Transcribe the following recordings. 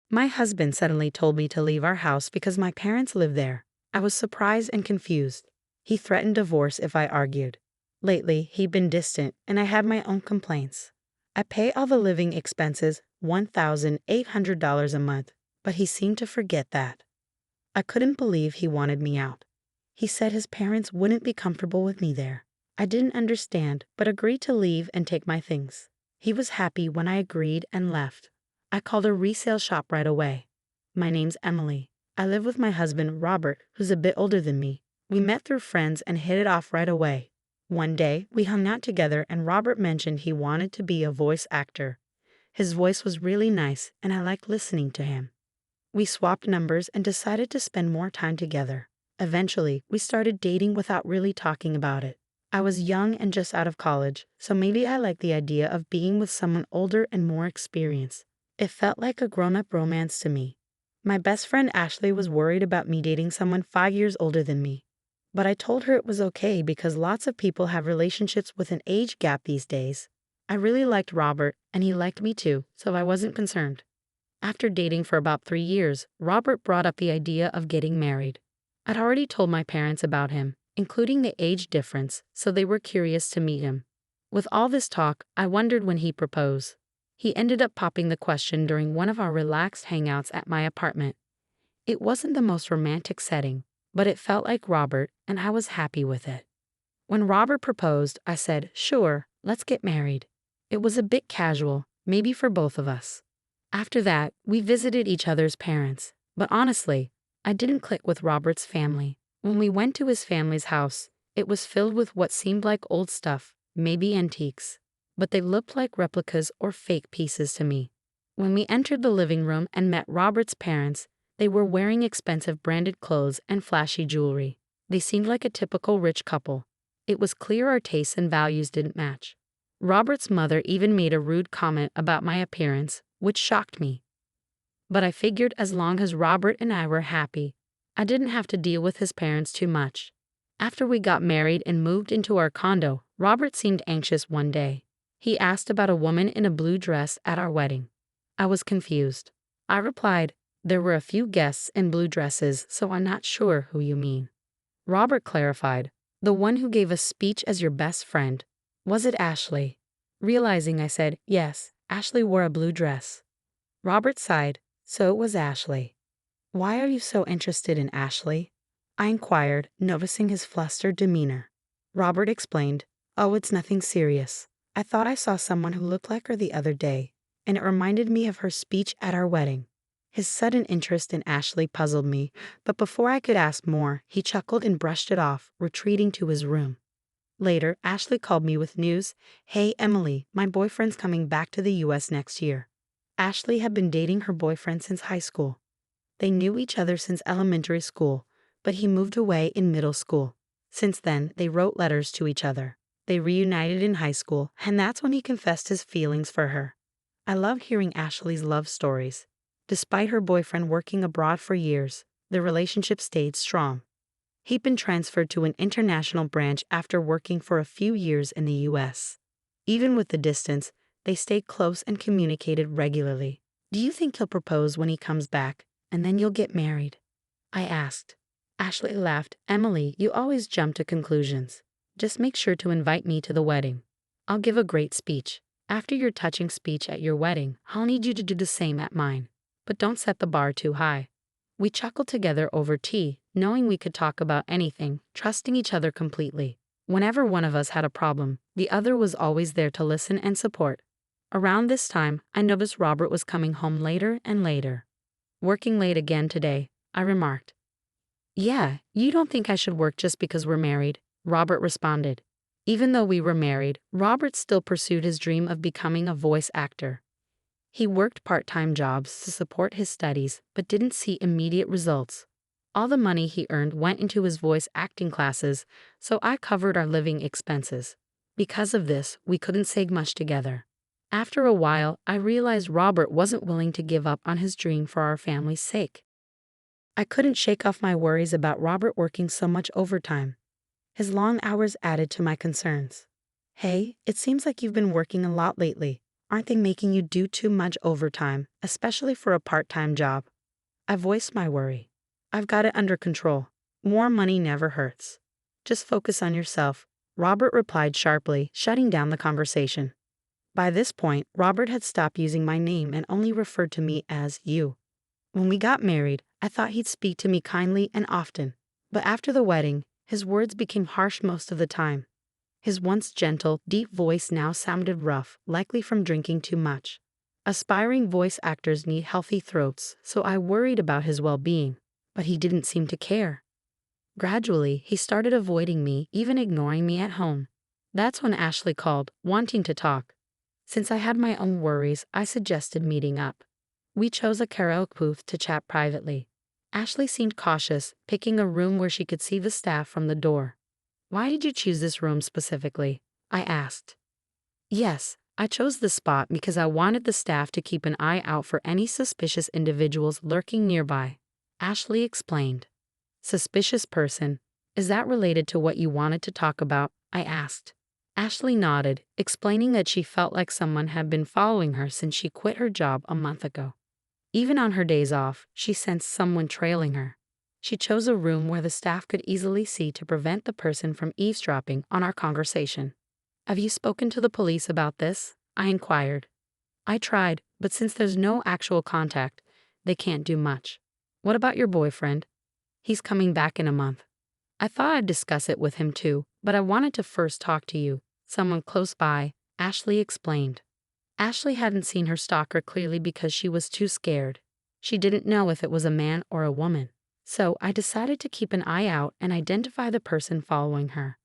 My husband suddenly told me to leave our house because my parents live there. I was surprised and confused. He threatened divorce if I argued. Lately, he'd been distant, and I had my own complaints. I pay all the living expenses, $1,800 a month, but he seemed to forget that. I couldn't believe he wanted me out. He said his parents wouldn't be comfortable with me there. I didn't understand, but agreed to leave and take my things. He was happy when I agreed and left. I called a resale shop right away. My name's Emily. I live with my husband, Robert, who's a bit older than me. We met through friends and hit it off right away. One day, we hung out together and Robert mentioned he wanted to be a voice actor. His voice was really nice and I liked listening to him. We swapped numbers and decided to spend more time together. Eventually, we started dating without really talking about it. I was young and just out of college, so maybe I liked the idea of being with someone older and more experienced. It felt like a grown-up romance to me. My best friend Ashley was worried about me dating someone 5 years older than me. But I told her it was okay because lots of people have relationships with an age gap these days. I really liked Robert, and he liked me too, so I wasn't concerned. After dating for about 3 years, Robert brought up the idea of getting married. I'd already told my parents about him, including the age difference, so they were curious to meet him. With all this talk, I wondered when he'd propose. He ended up popping the question during one of our relaxed hangouts at my apartment. It wasn't the most romantic setting, but it felt like Robert, and I was happy with it. When Robert proposed, I said, "Sure, let's get married." It was a bit casual, maybe for both of us. After that, we visited each other's parents, but honestly, I didn't click with Robert's family. When we went to his family's house, it was filled with what seemed like old stuff, maybe antiques, but they looked like replicas or fake pieces to me. When we entered the living room and met Robert's parents, they were wearing expensive branded clothes and flashy jewelry. They seemed like a typical rich couple. It was clear our tastes and values didn't match. Robert's mother even made a rude comment about my appearance, which shocked me. But I figured as long as Robert and I were happy, I didn't have to deal with his parents too much. After we got married and moved into our condo, Robert seemed anxious one day. He asked about a woman in a blue dress at our wedding. I was confused. I replied, "There were a few guests in blue dresses, so I'm not sure who you mean." Robert clarified, "The one who gave a speech as your best friend. Was it Ashley?" Realizing I said, "Yes, Ashley wore a blue dress." Robert sighed, "So it was Ashley." "Why are you so interested in Ashley?" I inquired, noticing his flustered demeanor. Robert explained, "Oh, it's nothing serious. I thought I saw someone who looked like her the other day, and it reminded me of her speech at our wedding." His sudden interest in Ashley puzzled me, but before I could ask more, he chuckled and brushed it off, retreating to his room. Later, Ashley called me with news. "Hey, Emily, my boyfriend's coming back to the US next year." Ashley had been dating her boyfriend since high school. They knew each other since elementary school, but he moved away in middle school. Since then, they wrote letters to each other. They reunited in high school, and that's when he confessed his feelings for her. I love hearing Ashley's love stories. Despite her boyfriend working abroad for years, the relationship stayed strong. He'd been transferred to an international branch after working for a few years in the US. Even with the distance, they stayed close and communicated regularly. "Do you think he'll propose when he comes back, and then you'll get married?" I asked. Ashley laughed. "Emily, you always jump to conclusions. Just make sure to invite me to the wedding. I'll give a great speech. After your touching speech at your wedding, I'll need you to do the same at mine. But don't set the bar too high." We chuckled together over tea, knowing we could talk about anything, trusting each other completely. Whenever one of us had a problem, the other was always there to listen and support. Around this time, I noticed Robert was coming home later and later. "Working late again today," I remarked. "Yeah, you don't think I should work just because we're married," Robert responded. Even though we were married, Robert still pursued his dream of becoming a voice actor. He worked part-time jobs to support his studies, but didn't see immediate results. All the money he earned went into his voice acting classes, so I covered our living expenses. Because of this, we couldn't say much together. After a while, I realized Robert wasn't willing to give up on his dream for our family's sake. I couldn't shake off my worries about Robert working so much overtime. His long hours added to my concerns. "Hey, it seems like you've been working a lot lately. Aren't they making you do too much overtime, especially for a part-time job? I voiced my worry. I've got it under control. More money never hurts. Just focus on yourself, Robert replied sharply, shutting down the conversation. By this point, Robert had stopped using my name and only referred to me as you. When we got married, I thought he'd speak to me kindly and often, but after the wedding, his words became harsh most of the time. His once gentle, deep voice now sounded rough, likely from drinking too much. Aspiring voice actors need healthy throats, so I worried about his well-being, but he didn't seem to care. Gradually, he started avoiding me, even ignoring me at home. That's when Ashley called, wanting to talk. Since I had my own worries, I suggested meeting up. We chose a karaoke booth to chat privately. Ashley seemed cautious, picking a room where she could see the staff from the door. Why did you choose this room specifically? I asked. Yes, I chose this spot because I wanted the staff to keep an eye out for any suspicious individuals lurking nearby. Ashley explained. Suspicious person. Is that related to what you wanted to talk about? I asked. Ashley nodded, explaining that she felt like someone had been following her since she quit her job a month ago. Even on her days off, she sensed someone trailing her. She chose a room where the staff could easily see to prevent the person from eavesdropping on our conversation. Have you spoken to the police about this? I inquired. I tried, but since there's no actual contact, they can't do much. What about your boyfriend? He's coming back in a month. I thought I'd discuss it with him too, but I wanted to first talk to you. Someone close by, Ashley explained. Ashley hadn't seen her stalker clearly because she was too scared. She didn't know if it was a man or a woman. So I decided to keep an eye out and identify the person following her.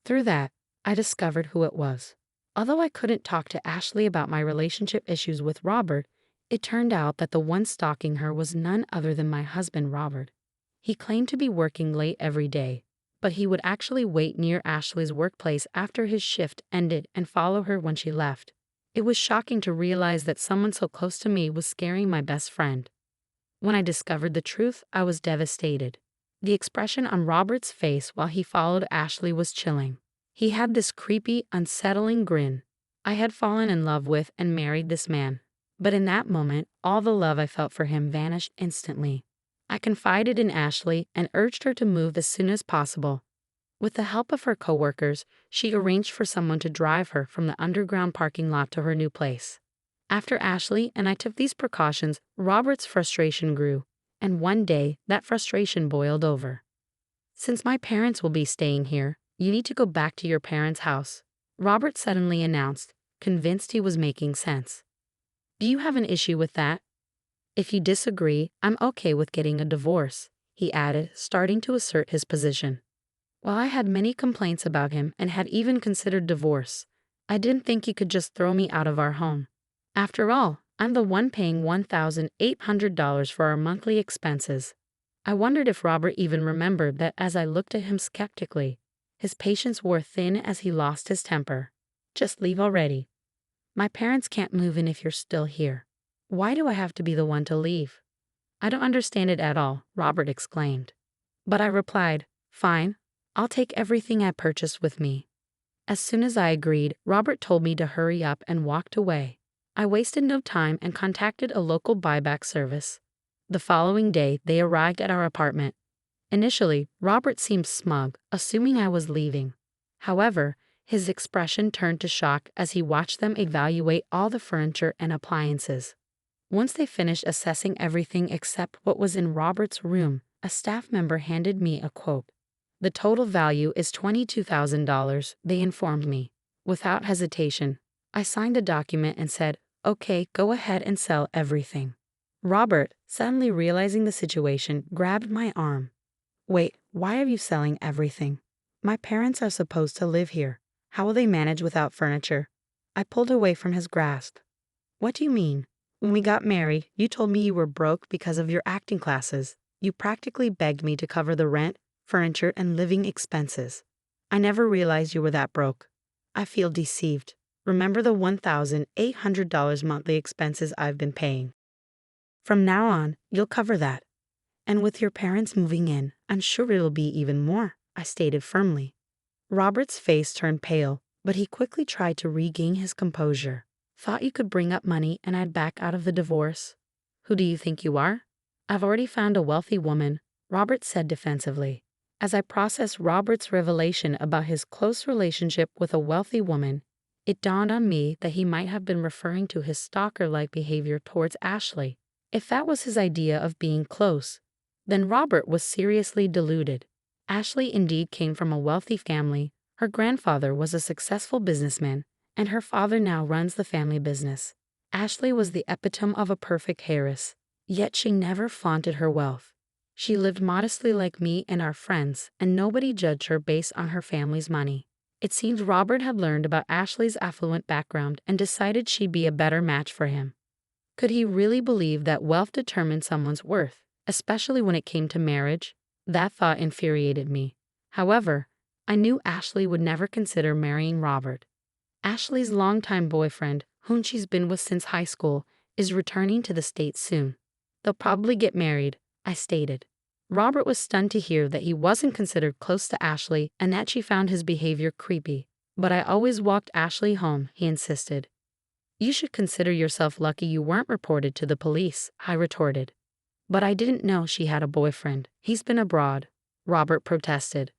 Through that, I discovered who it was. Although I couldn't talk to Ashley about my relationship issues with Robert, it turned out that the one stalking her was none other than my husband, Robert. He claimed to be working late every day, but he would actually wait near Ashley's workplace after his shift ended and follow her when she left. It was shocking to realize that someone so close to me was scaring my best friend. When I discovered the truth, I was devastated. The expression on Robert's face while he followed Ashley was chilling. He had this creepy, unsettling grin. I had fallen in love with and married this man. But in that moment, all the love I felt for him vanished instantly. I confided in Ashley and urged her to move as soon as possible. With the help of her coworkers, she arranged for someone to drive her from the underground parking lot to her new place. After Ashley and I took these precautions, Robert's frustration grew, and one day that frustration boiled over. Since my parents will be staying here, you need to go back to your parents' house, Robert suddenly announced, convinced he was making sense. Do you have an issue with that? If you disagree, I'm okay with getting a divorce, he added, starting to assert his position. While I had many complaints about him and had even considered divorce, I didn't think he could just throw me out of our home. After all, I'm the one paying $1,800 for our monthly expenses. I wondered if Robert even remembered that as I looked at him skeptically. His patience wore thin as he lost his temper. Just leave already. My parents can't move in if you're still here. Why do I have to be the one to leave? I don't understand it at all, Robert exclaimed. But I replied, fine, I'll take everything I purchased with me. As soon as I agreed, Robert told me to hurry up and walked away. I wasted no time and contacted a local buyback service. The following day, they arrived at our apartment. Initially, Robert seemed smug, assuming I was leaving. However, his expression turned to shock as he watched them evaluate all the furniture and appliances. Once they finished assessing everything except what was in Robert's room, a staff member handed me a quote. The total value is $22,000, they informed me. Without hesitation, I signed the document and said, okay, go ahead and sell everything. Robert, suddenly realizing the situation, grabbed my arm. Wait, why are you selling everything? My parents are supposed to live here. How will they manage without furniture? I pulled away from his grasp. What do you mean? When we got married, you told me you were broke because of your acting classes. You practically begged me to cover the rent, furniture, and living expenses. I never realized you were that broke. I feel deceived. Remember the $1,800 monthly expenses I've been paying. From now on, you'll cover that. And with your parents moving in, I'm sure it'll be even more, I stated firmly. Robert's face turned pale, but he quickly tried to regain his composure. Thought you could bring up money and I'd back out of the divorce? Who do you think you are? I've already found a wealthy woman, Robert said defensively. As I processed Robert's revelation about his close relationship with a wealthy woman, it dawned on me that he might have been referring to his stalker-like behavior towards Ashley. If that was his idea of being close, then Robert was seriously deluded. Ashley indeed came from a wealthy family. Her grandfather was a successful businessman, and her father now runs the family business. Ashley was the epitome of a perfect heiress, yet she never flaunted her wealth. She lived modestly like me and our friends, and nobody judged her based on her family's money. It seems Robert had learned about Ashley's affluent background and decided she'd be a better match for him. Could he really believe that wealth determined someone's worth, especially when it came to marriage? That thought infuriated me. However, I knew Ashley would never consider marrying Robert. Ashley's longtime boyfriend, whom she's been with since high school, is returning to the States soon. They'll probably get married, I stated. Robert was stunned to hear that he wasn't considered close to Ashley and that she found his behavior creepy. But I always walked Ashley home, he insisted. You should consider yourself lucky you weren't reported to the police, I retorted. But I didn't know she had a boyfriend. He's been abroad, Robert protested.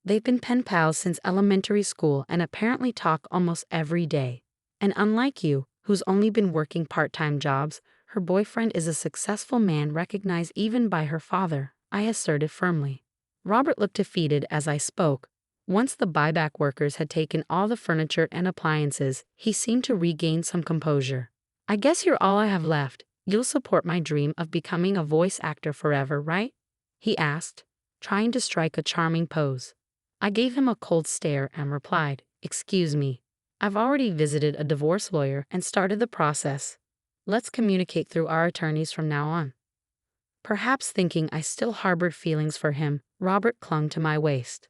They've been pen pals since elementary school and apparently talk almost every day. And unlike you, who's only been working part-time jobs, her boyfriend is a successful man recognized even by her father, I asserted firmly. Robert looked defeated as I spoke. Once the buyback workers had taken all the furniture and appliances, he seemed to regain some composure. I guess you're all I have left. You'll support my dream of becoming a voice actor forever, right? He asked, trying to strike a charming pose. I gave him a cold stare and replied, "Excuse me. I've already visited a divorce lawyer and started the process. Let's communicate through our attorneys from now on." Perhaps thinking I still harbored feelings for him, Robert clung to my waist.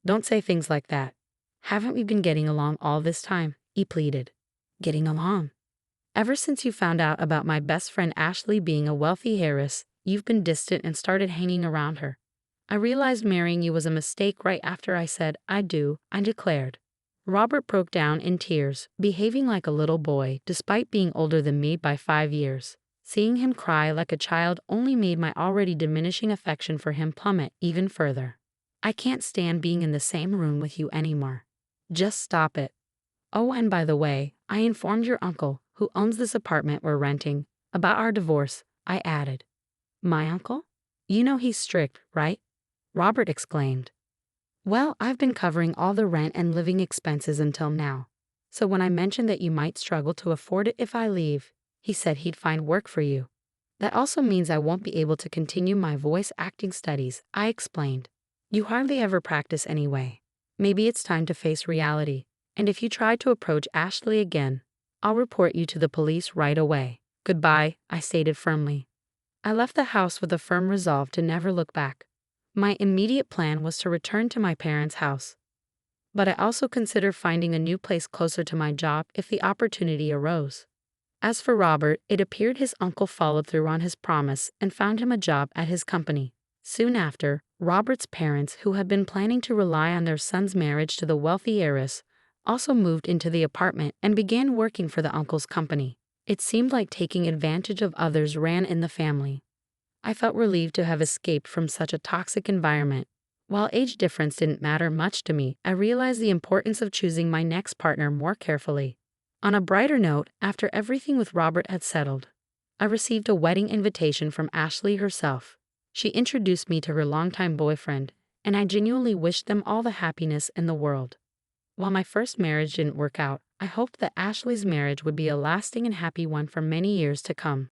"Don't say things like that. Haven't we been getting along all this time?" he pleaded. "Getting along? Ever since you found out about my best friend Ashley being a wealthy heiress, you've been distant and started hanging around her. I realized marrying you was a mistake right after I said I do, I declared." Robert broke down in tears, behaving like a little boy despite being older than me by 5 years. Seeing him cry like a child only made my already diminishing affection for him plummet even further. "I can't stand being in the same room with you anymore. Just stop it. Oh, and by the way, I informed your uncle, who owns this apartment we're renting, about our divorce," I added. "My uncle? You know he's strict, right?" Robert exclaimed. "Well, I've been covering all the rent and living expenses until now. So when I mentioned that you might struggle to afford it if I leave, he said he'd find work for you. That also means I won't be able to continue my voice acting studies," I explained. "You hardly ever practice anyway. Maybe it's time to face reality. And if you try to approach Ashley again, I'll report you to the police right away." "Goodbye," I stated firmly. I left the house with a firm resolve to never look back. My immediate plan was to return to my parents' house. But I also considered finding a new place closer to my job if the opportunity arose. As for Robert, it appeared his uncle followed through on his promise and found him a job at his company. Soon after, Robert's parents, who had been planning to rely on their son's marriage to the wealthy heiress, also moved into the apartment and began working for the uncle's company. It seemed like taking advantage of others ran in the family. I felt relieved to have escaped from such a toxic environment. While age difference didn't matter much to me, I realized the importance of choosing my next partner more carefully. On a brighter note, after everything with Robert had settled, I received a wedding invitation from Ashley herself. She introduced me to her longtime boyfriend, and I genuinely wished them all the happiness in the world. While my first marriage didn't work out, I hoped that Ashley's marriage would be a lasting and happy one for many years to come.